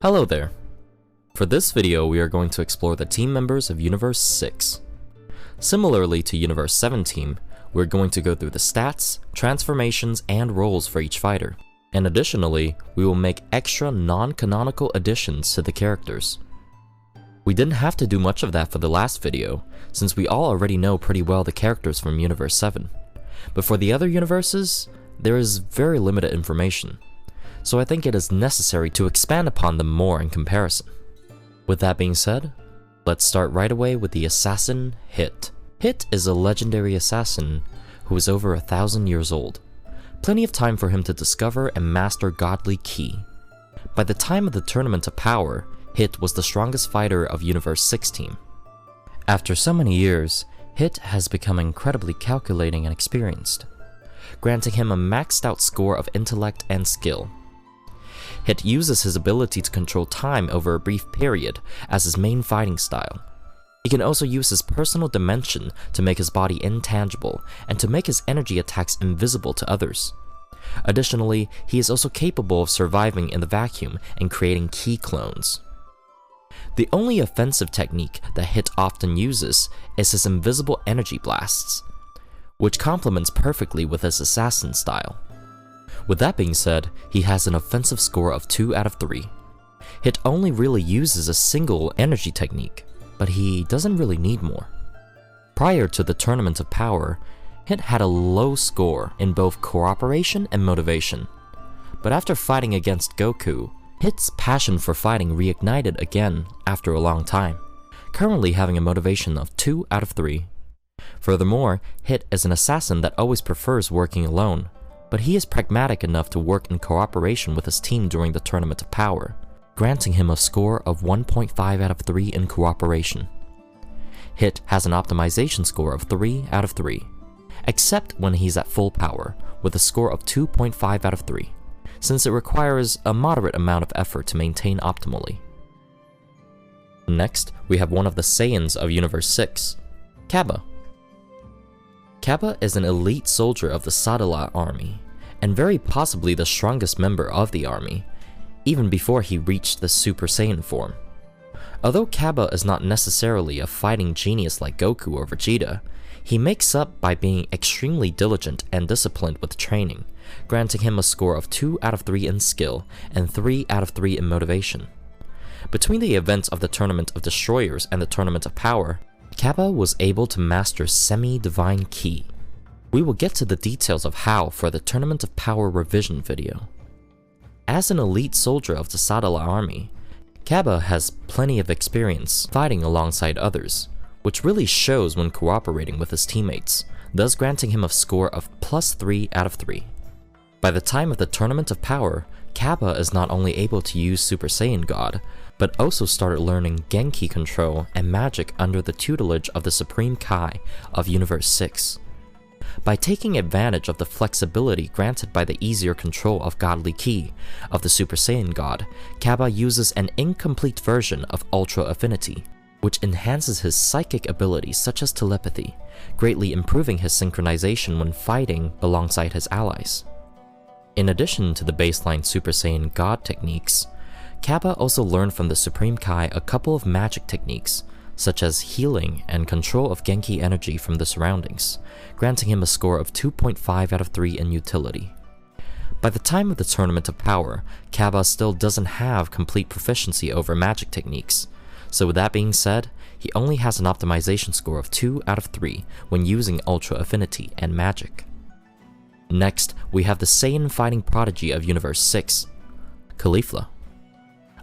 Hello there. For this video, we are going to explore the team members of Universe 6. Similarly to Universe 7 team, we're going to go through the stats, transformations, and roles for each fighter. And additionally, we will make extra non-canonical additions to the characters. We didn't have to do much of that for the last video, since we all already know pretty well the characters from Universe 7. But for the other universes, there is very limited information. So I think it is necessary to expand upon them more in comparison. With that being said, let's start right away with the assassin Hit. Hit is a legendary assassin who is over 1,000 years old. Plenty of time for him to discover and master godly ki. By the time of the Tournament of Power, Hit was the strongest fighter of Universe 6 team. After so many years, Hit has become incredibly calculating and experienced, granting him a maxed out score of intellect and skill. Hit uses his ability to control time over a brief period as his main fighting style. He can also use his personal dimension to make his body intangible and to make his energy attacks invisible to others. Additionally, he is also capable of surviving in the vacuum and creating ki clones. The only offensive technique that Hit often uses is his invisible energy blasts, which complements perfectly with his assassin style. With that being said, he has an offensive score of 2 out of 3. Hit only really uses a single energy technique, but he doesn't really need more. Prior to the Tournament of Power, Hit had a low score in both cooperation and motivation. But after fighting against Goku, Hit's passion for fighting reignited again after a long time, currently having a motivation of 2 out of 3. Furthermore, Hit is an assassin that always prefers working alone, but he is pragmatic enough to work in cooperation with his team during the Tournament of Power, granting him a score of 1.5 out of 3 in cooperation. Hit has an optimization score of 3 out of 3, except when he's at full power, with a score of 2.5 out of 3, since it requires a moderate amount of effort to maintain optimally. Next, we have one of the Saiyans of Universe 6, Cabba. Cabba is an elite soldier of the Saonel army, and very possibly the strongest member of the army, even before he reached the Super Saiyan form. Although Cabba is not necessarily a fighting genius like Goku or Vegeta, he makes up by being extremely diligent and disciplined with training, granting him a score of 2 out of 3 in skill and 3 out of 3 in motivation. Between the events of the Tournament of Destroyers and the Tournament of Power, Cabba was able to master semi-divine ki. We will get to the details of how for the Tournament of Power revision video. As an elite soldier of the Saonel army, Cabba has plenty of experience fighting alongside others, which really shows when cooperating with his teammates, thus granting him a score of +3 out of 3. By the time of the Tournament of Power, Cabba is not only able to use Super Saiyan God, but also started learning Genki control and magic under the tutelage of the Supreme Kai of Universe 6. By taking advantage of the flexibility granted by the easier control of godly ki of the Super Saiyan God, Cabba uses an incomplete version of Ultra Affinity, which enhances his psychic abilities such as telepathy, greatly improving his synchronization when fighting alongside his allies. In addition to the baseline Super Saiyan God techniques, Cabba also learned from the Supreme Kai a couple of magic techniques, such as healing and control of Genki energy from the surroundings, granting him a score of 2.5 out of 3 in utility. By the time of the Tournament of Power, Cabba still doesn't have complete proficiency over magic techniques, so with that being said, he only has an optimization score of 2 out of 3 when using Ultra Affinity and magic. Next, we have the Saiyan fighting prodigy of Universe 6, Caulifla.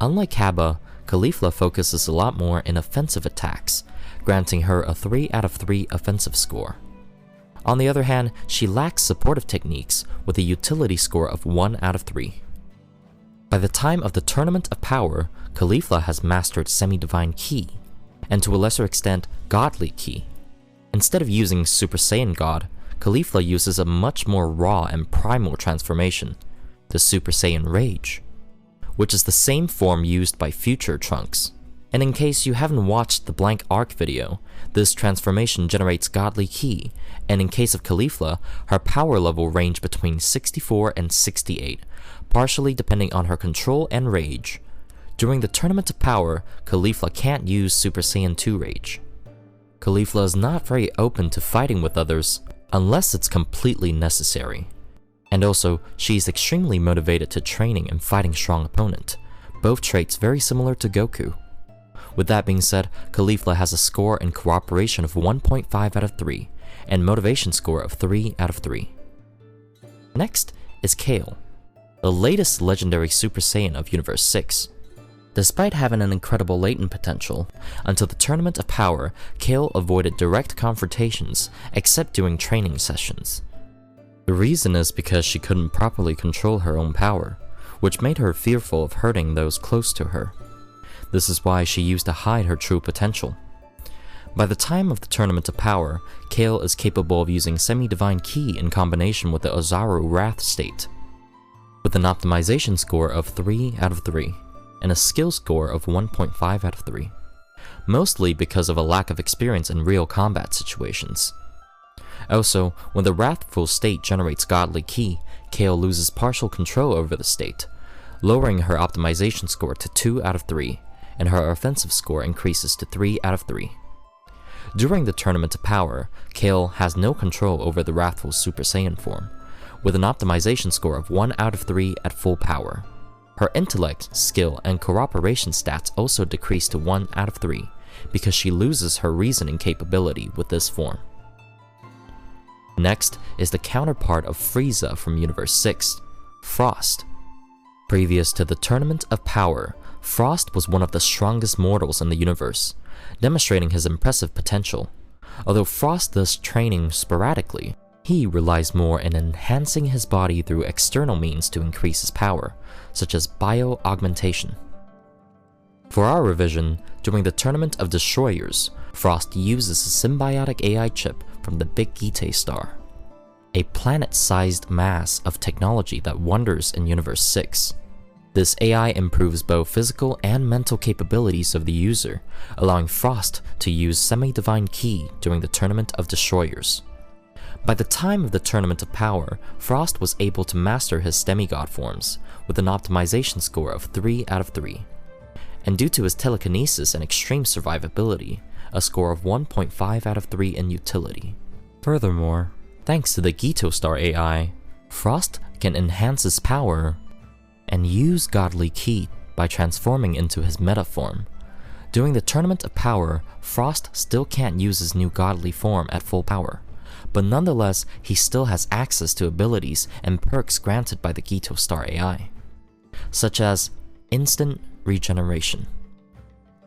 Unlike Cabba, Caulifla focuses a lot more in offensive attacks, granting her a 3 out of 3 offensive score. On the other hand, she lacks supportive techniques with a utility score of 1 out of 3. By the time of the Tournament of Power, Caulifla has mastered semi-divine ki, and to a lesser extent, godly ki. Instead of using Super Saiyan God, Caulifla uses a much more raw and primal transformation, the Super Saiyan Rage, which is the same form used by future Trunks. And in case you haven't watched the Blank Arc video, this transformation generates godly ki, and in case of Caulifla, her power level range between 64 and 68, partially depending on her control and rage. During the Tournament of Power, Caulifla can't use Super Saiyan 2 Rage. Caulifla is not very open to fighting with others unless it's completely necessary. And also, she's extremely motivated to training and fighting strong opponent, both traits very similar to Goku. With that being said, Caulifla has a score in cooperation of 1.5 out of 3, and motivation score of 3 out of 3. Next is Kale, the latest legendary Super Saiyan of Universe 6. Despite having an incredible latent potential, until the Tournament of Power, Kale avoided direct confrontations except during training sessions. The reason is because she couldn't properly control her own power, which made her fearful of hurting those close to her. This is why she used to hide her true potential. By the time of the Tournament of Power, Kale is capable of using Semi-Divine Ki in combination with the Ozaru Wrath state, with an optimization score of 3 out of 3, and a skill score of 1.5 out of 3, mostly because of a lack of experience in real combat situations. Also, when the Wrathful state generates Godly Ki, Kale loses partial control over the state, lowering her optimization score to 2 out of 3, and her offensive score increases to 3 out of 3. During the Tournament of Power, Kale has no control over the Wrathful Super Saiyan form, with an optimization score of 1 out of 3 at full power. Her intellect, skill, and cooperation stats also decrease to 1 out of 3, because she loses her reasoning capability with this form. Next is the counterpart of Frieza from Universe 6, Frost. Previous to the Tournament of Power, Frost was one of the strongest mortals in the universe, demonstrating his impressive potential. Although Frost does training sporadically, he relies more in enhancing his body through external means to increase his power, such as bio-augmentation. For our revision, during the Tournament of Destroyers, Frost uses a symbiotic AI chip from the Big Gite star, a planet-sized mass of technology that wonders in Universe 6. This AI improves both physical and mental capabilities of the user, allowing Frost to use Semi-Divine Ki during the Tournament of Destroyers. By the time of the Tournament of Power, Frost was able to master his demigod forms, with an optimization score of 3 out of 3. And due to his telekinesis and extreme survivability, a score of 1.5 out of 3 in utility. Furthermore, thanks to the Gito Star AI, Frost can enhance his power and use Godly Ki by transforming into his meta form. During the Tournament of Power, Frost still can't use his new godly form at full power, but nonetheless, he still has access to abilities and perks granted by the Gito Star AI, such as Instant Regeneration,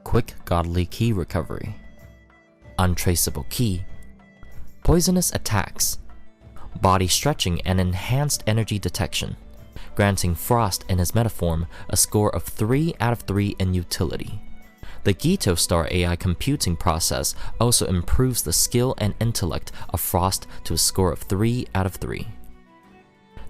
Quick Godly Ki Recovery, Untraceable Ki, Poisonous Attacks, Body Stretching, and Enhanced Energy Detection, granting Frost in his metaform a score of 3 out of 3 in utility. The Gito Star AI computing process also improves the skill and intellect of Frost to a score of 3 out of 3.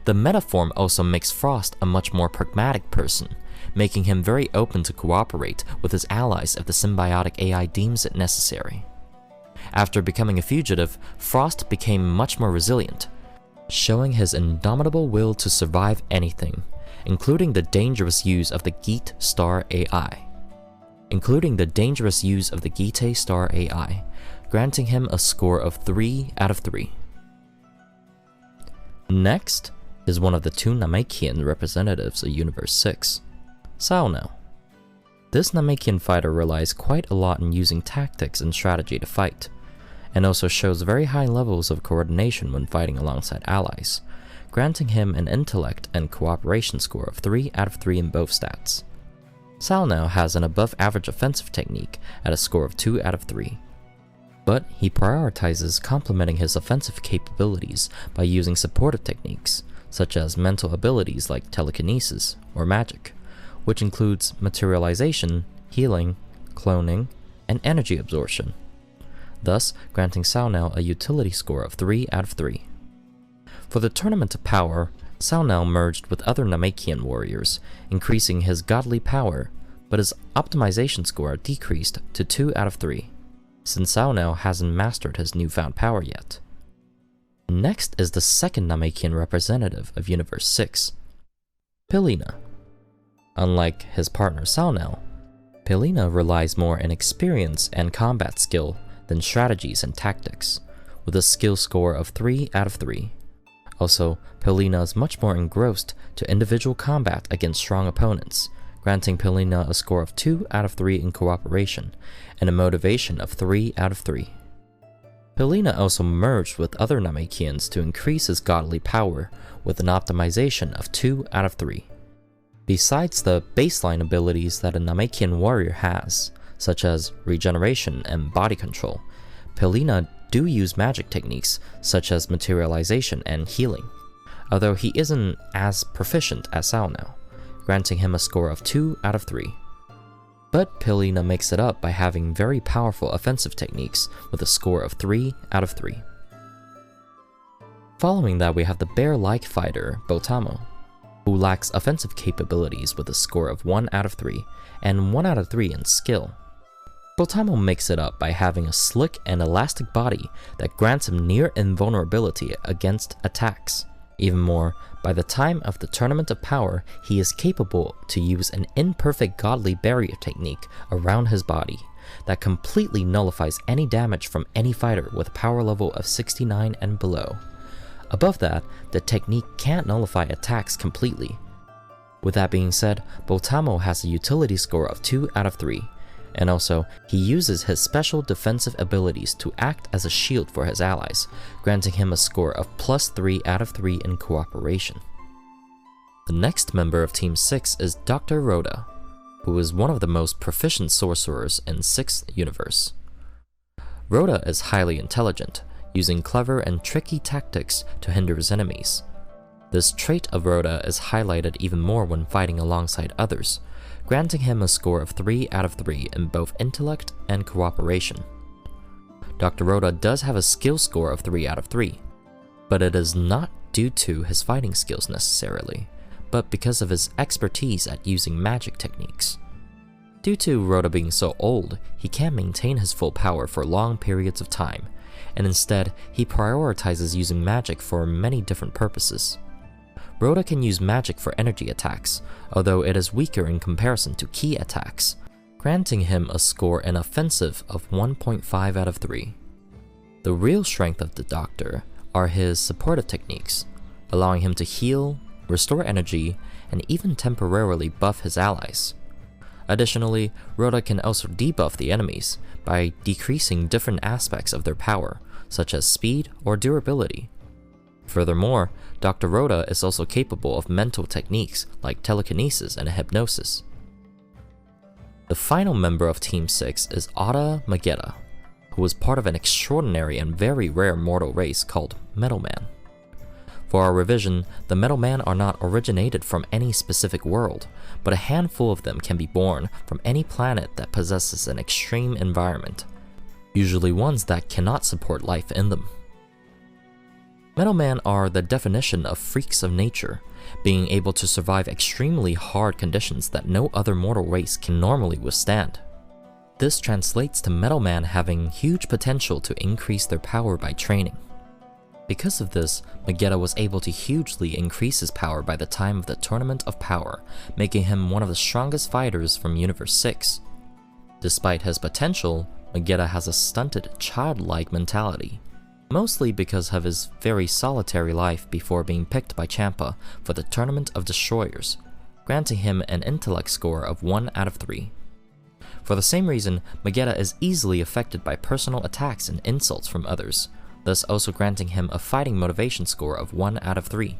The metaform also makes Frost a much more pragmatic person, making him very open to cooperate with his allies if the symbiotic AI deems it necessary. After becoming a fugitive, Frost became much more resilient, showing his indomitable will to survive anything, including the dangerous use of the Gite Star AI. Granting him a score of 3 out of 3. Next is one of the 2 Namekian representatives of Universe 6, Saonel. This Namekian fighter relies quite a lot in using tactics and strategy to fight, and also shows very high levels of coordination when fighting alongside allies, granting him an intellect and cooperation score of 3 out of 3 in both stats. Saonel has an above-average offensive technique at a score of 2 out of 3, but he prioritizes complementing his offensive capabilities by using supportive techniques, such as mental abilities like telekinesis or magic, which includes materialization, healing, cloning, and energy absorption, thus granting Saonel a utility score of 3 out of 3. For the Tournament of Power, Saonel merged with other Namekian warriors, increasing his godly power, but his optimization score decreased to 2 out of 3, since Saonel hasn't mastered his newfound power yet. Next is the second Namekian representative of Universe 6, Pilina. Unlike his partner Saonel, Pilina relies more in experience and combat skill than strategies and tactics, with a skill score of 3 out of 3. Also, Pilina is much more engrossed to individual combat against strong opponents, granting Pilina a score of 2 out of 3 in cooperation, and a motivation of 3 out of 3. Pilina also merged with other Namekians to increase his godly power with an optimization of 2 out of 3. Besides the baseline abilities that a Namekian warrior has, such as regeneration and body control, Pilina do use magic techniques such as materialization and healing, although he isn't as proficient as Saonel, granting him a score of 2 out of 3. But Pilina makes it up by having very powerful offensive techniques with a score of 3 out of 3. Following that, we have the bear-like fighter, Botamo, who lacks offensive capabilities with a score of 1 out of 3 and 1 out of 3 in skill. Botamo makes it up by having a slick and elastic body that grants him near invulnerability against attacks. Even more, by the time of the Tournament of Power, he is capable to use an imperfect godly barrier technique around his body that completely nullifies any damage from any fighter with a power level of 69 and below. Above that, the technique can't nullify attacks completely. With that being said, Botamo has a utility score of 2 out of 3, and also, he uses his special defensive abilities to act as a shield for his allies, granting him a score of plus 3 out of 3 in cooperation. The next member of Team 6 is Dr. Rota, who is one of the most proficient sorcerers in 6th universe. Rota is highly intelligent, using clever and tricky tactics to hinder his enemies. This trait of Rota is highlighted even more when fighting alongside others, granting him a score of 3 out of 3 in both intellect and cooperation. Dr. Rota does have a skill score of 3 out of 3, but it is not due to his fighting skills necessarily, but because of his expertise at using magic techniques. Due to Rota being so old, he can't maintain his full power for long periods of time, and instead, he prioritizes using magic for many different purposes. Rota can use magic for energy attacks, although it is weaker in comparison to ki attacks, granting him a score in offensive of 1.5 out of 3. The real strength of the Doctor are his supportive techniques, allowing him to heal, restore energy, and even temporarily buff his allies. Additionally, Rota can also debuff the enemies by decreasing different aspects of their power, such as speed or durability. Furthermore, Dr. Rota is also capable of mental techniques like telekinesis and hypnosis. The final member of Team 6 is Magetta, who is part of an extraordinary and very rare mortal race called Metal Man. For our revision, the Metal Man are not originated from any specific world, but a handful of them can be born from any planet that possesses an extreme environment, usually ones that cannot support life in them. Metal Man are the definition of freaks of nature, being able to survive extremely hard conditions that no other mortal race can normally withstand. This translates to Metal Man having huge potential to increase their power by training. Because of this, Magetta was able to hugely increase his power by the time of the Tournament of Power, making him one of the strongest fighters from Universe 6. Despite his potential, Magetta has a stunted, childlike mentality, mostly because of his very solitary life before being picked by Champa for the Tournament of Destroyers, granting him an intellect score of 1 out of 3. For the same reason, Magetta is easily affected by personal attacks and insults from others, thus also granting him a fighting motivation score of 1 out of 3.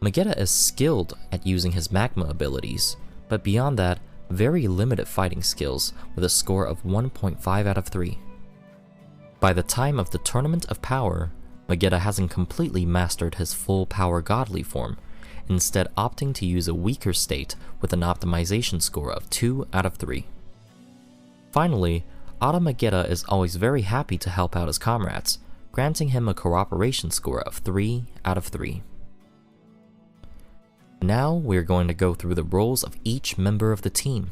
Magetta is skilled at using his magma abilities, but beyond that, very limited fighting skills with a score of 1.5 out of 3. By the time of the Tournament of Power, Magetta hasn't completely mastered his full power godly form, instead opting to use a weaker state with an optimization score of 2 out of 3. Finally, Magetta is always very happy to help out his comrades, granting him a cooperation score of 3 out of 3. Now we're going to go through the roles of each member of the team.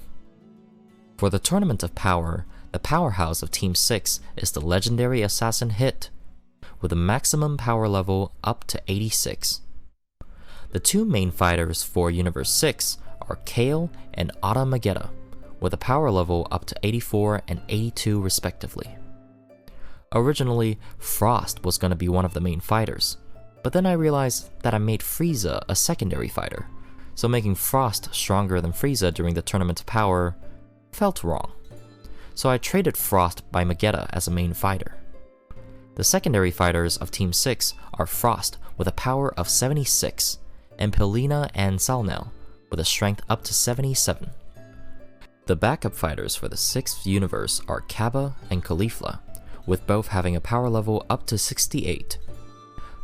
For the Tournament of Power, the powerhouse of Team 6 is the legendary assassin Hit, with a maximum power level up to 86. The two main fighters for Universe 6 are Kale and Magetta, with a power level up to 84 and 82 respectively. Originally, Frost was going to be one of the main fighters, but then I realized that I made Frieza a secondary fighter, so making Frost stronger than Frieza during the Tournament of Power felt wrong. So I traded Frost by Magetta as a main fighter. The secondary fighters of Team 6 are Frost with a power of 76, and Pilina and Saonel with a strength up to 77. The backup fighters for the 6th universe are Cabba and Caulifla, with both having a power level up to 68.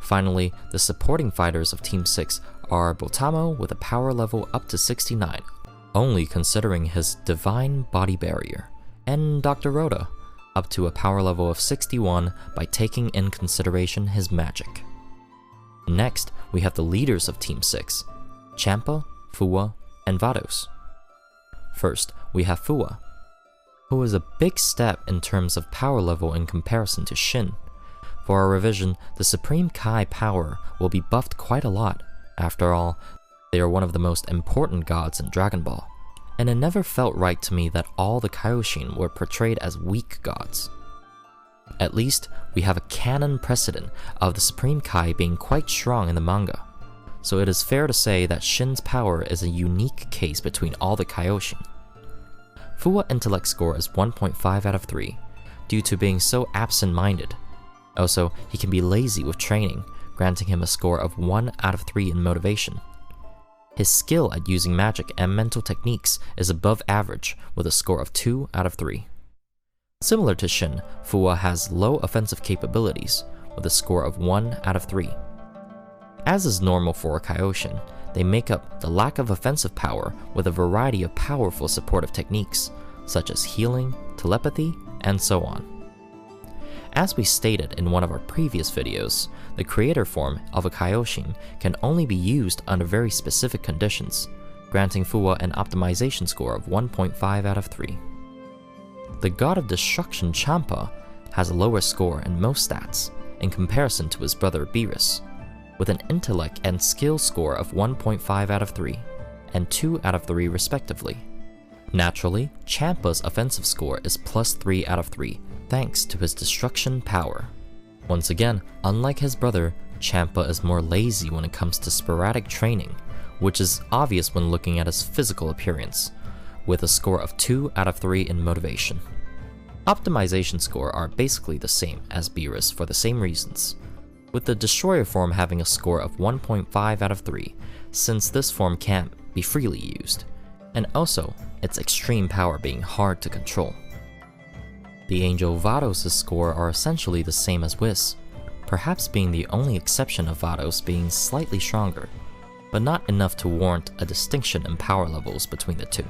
Finally, the supporting fighters of Team 6 are Botamo with a power level up to 69, only considering his divine body barrier, and Dr. Rota, up to a power level of 61 by taking in consideration his magic. Next, we have the leaders of Team 6, Champa, Fuwa, and Vados. First, we have Fuwa, who is a big step in terms of power level in comparison to Shin. For our revision, the Supreme Kai power will be buffed quite a lot. After all, they are one of the most important gods in Dragon Ball, and it never felt right to me that all the Kaioshin were portrayed as weak gods. At least, we have a canon precedent of the Supreme Kai being quite strong in the manga, so it is fair to say that Shin's power is a unique case between all the Kaioshin. Fuwa intellect score is 1.5 out of 3, due to being so absent-minded. Also, he can be lazy with training, granting him a score of 1 out of 3 in motivation. His skill at using magic and mental techniques is above average with a score of 2 out of 3. Similar to Shin, Fuwa has low offensive capabilities with a score of 1 out of 3. As is normal for a Kaioshin, they make up the lack of offensive power with a variety of powerful supportive techniques, such as healing, telepathy, and so on. As we stated in one of our previous videos, the creator form of a Kaioshin can only be used under very specific conditions, granting Fuwa an optimization score of 1.5 out of 3. The god of destruction Champa has a lower score in most stats in comparison to his brother Beerus, with an intellect and skill score of 1.5 out of 3 and 2 out of 3 respectively. Naturally, Champa's offensive score is plus 3 out of 3 thanks to his destruction power. Once again, unlike his brother, Champa is more lazy when it comes to sporadic training, which is obvious when looking at his physical appearance, with a score of 2 out of 3 in motivation. Optimization score are basically the same as Beerus for the same reasons, with the Destroyer form having a score of 1.5 out of 3, since this form can't be freely used, and also its extreme power being hard to control. The Angel Vados' score are essentially the same as Whis, perhaps being the only exception of Vados being slightly stronger, but not enough to warrant a distinction in power levels between the two.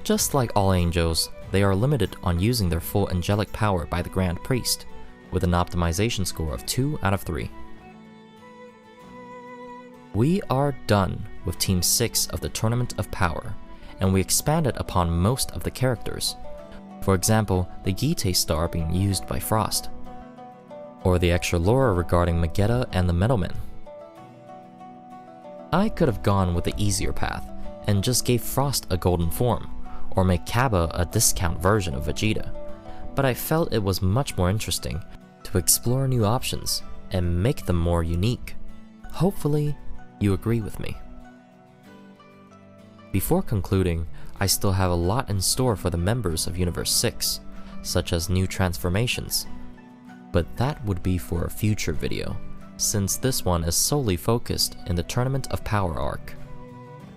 Just like all angels, they are limited on using their full angelic power by the Grand Priest, with an optimization score of 2 out of 3. We are done with Team 6 of the Tournament of Power, and we expanded upon most of the characters. For example, the Gite star being used by Frost, or the extra lore regarding Magetta and the Metalmen. I could have gone with the easier path, and just gave Frost a golden form, or make Cabba a discount version of Vegeta, but I felt it was much more interesting to explore new options and make them more unique. Hopefully, you agree with me. Before concluding, I still have a lot in store for the members of Universe 6, such as new transformations, but that would be for a future video, since this one is solely focused in the Tournament of Power arc.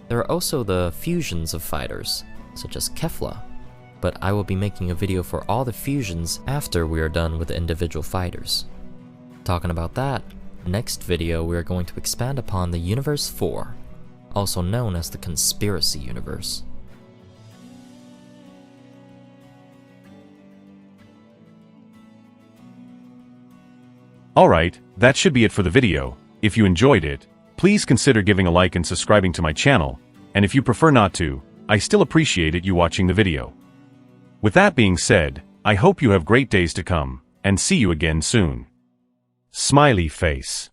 There are also the fusions of fighters, such as Kefla, but I will be making a video for all the fusions after we are done with the individual fighters. Talking about that, next video we are going to expand upon the Universe 4, also known as the Conspiracy Universe. Alright, that should be it for the video. If you enjoyed it, please consider giving a like and subscribing to my channel, and if you prefer not to, I still appreciate you watching the video. With that being said, I hope you have great days to come, and see you again soon. Smiley face.